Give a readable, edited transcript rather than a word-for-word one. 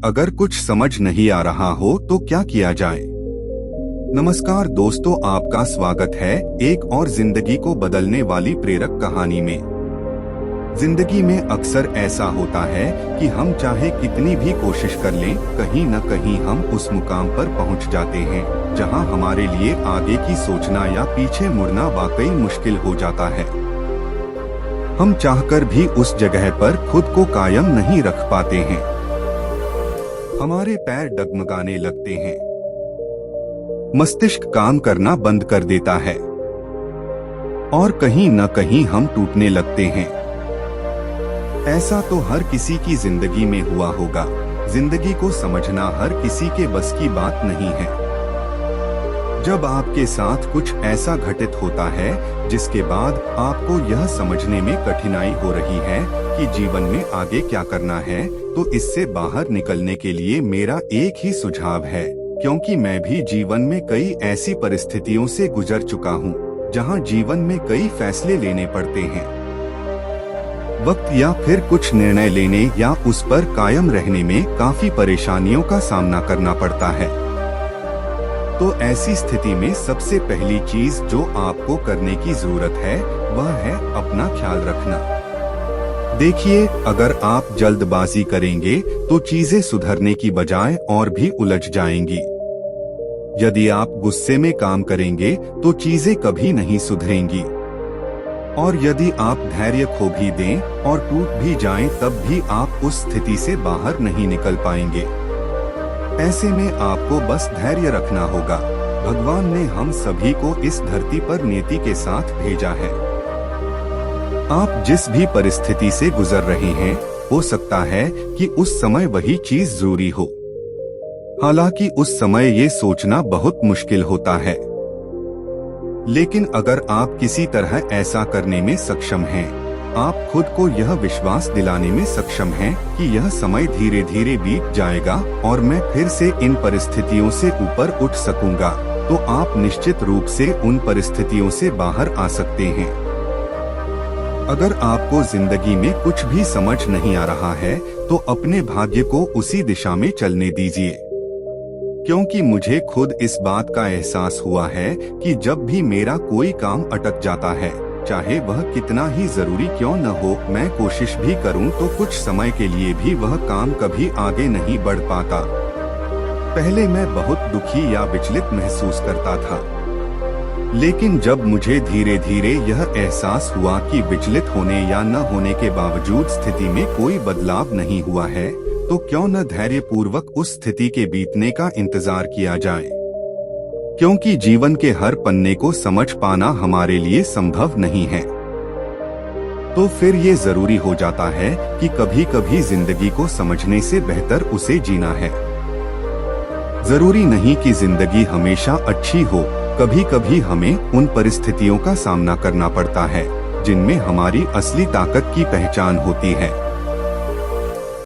अगर कुछ समझ नहीं आ रहा हो तो क्या किया जाए। नमस्कार दोस्तों, आपका स्वागत है एक और जिंदगी को बदलने वाली प्रेरक कहानी में। जिंदगी में अक्सर ऐसा होता है कि हम चाहे कितनी भी कोशिश कर लें, कहीं न कहीं हम उस मुकाम पर पहुंच जाते हैं जहां हमारे लिए आगे की सोचना या पीछे मुड़ना वाकई मुश्किल हो जाता है। हम चाहकर भी उस जगह पर खुद को कायम नहीं रख पाते हैं। हमारे पैर डगमगाने लगते हैं, मस्तिष्क काम करना बंद कर देता है और कहीं न कहीं हम टूटने लगते हैं। ऐसा तो हर किसी की जिंदगी में हुआ होगा। जिंदगी को समझना हर किसी के बस की बात नहीं है। जब आपके साथ कुछ ऐसा घटित होता है जिसके बाद आपको यह समझने में कठिनाई हो रही है कि जीवन में आगे क्या करना है, तो इससे बाहर निकलने के लिए मेरा एक ही सुझाव है, क्योंकि मैं भी जीवन में कई ऐसी परिस्थितियों से गुजर चुका हूँ जहाँ जीवन में कई फैसले लेने पड़ते हैं। वक्त या फिर कुछ निर्णय लेने या उस पर कायम रहने में काफी परेशानियों का सामना करना पड़ता है। तो ऐसी स्थिति में सबसे पहली चीज जो आपको करने की जरूरत है वह है अपना ख्याल रखना। देखिए, अगर आप जल्दबाजी करेंगे तो चीजें सुधरने की बजाय और भी उलझ जाएंगी। यदि आप गुस्से में काम करेंगे तो चीजें कभी नहीं सुधरेंगी। और यदि आप धैर्य खो भी दें और टूट भी जाएं, तब भी आप उस स्थिति से बाहर नहीं निकल पाएंगे। ऐसे में आपको बस धैर्य रखना होगा। भगवान ने हम सभी को इस धरती पर नियति के साथ भेजा है। आप जिस भी परिस्थिति से गुजर रहे हैं, हो सकता है कि उस समय वही चीज जरूरी हो। हालांकि उस समय ये सोचना बहुत मुश्किल होता है, लेकिन अगर आप किसी तरह ऐसा करने में सक्षम हैं, आप खुद को यह विश्वास दिलाने में सक्षम हैं कि यह समय धीरे धीरे बीत जाएगा और मैं फिर से इन परिस्थितियों से ऊपर उठ सकूंगा, तो आप निश्चित रूप से उन परिस्थितियों से बाहर आ सकते हैं। अगर आपको जिंदगी में कुछ भी समझ नहीं आ रहा है तो अपने भाग्य को उसी दिशा में चलने दीजिए, क्योंकि मुझे खुद इस बात का एहसास हुआ है कि जब भी मेरा कोई काम अटक जाता है, चाहे वह कितना ही जरूरी क्यों न हो, मैं कोशिश भी करूं तो कुछ समय के लिए भी वह काम कभी आगे नहीं बढ़ पाता। पहले मैं बहुत दुखी या विचलित महसूस करता था, लेकिन जब मुझे धीरे धीरे यह एहसास हुआ कि विचलित होने या न होने के बावजूद स्थिति में कोई बदलाव नहीं हुआ है, तो क्यों न धैर्यपूर्वक उस स्थिति के बीतने का इंतजार किया जाए, क्योंकि जीवन के हर पन्ने को समझ पाना हमारे लिए संभव नहीं है। तो फिर ये जरूरी हो जाता है कि कभी कभी जिंदगी को समझने से बेहतर उसे जीना है। जरूरी नहीं कि जिंदगी हमेशा अच्छी हो, कभी कभी हमें उन परिस्थितियों का सामना करना पड़ता है जिनमें हमारी असली ताकत की पहचान होती है।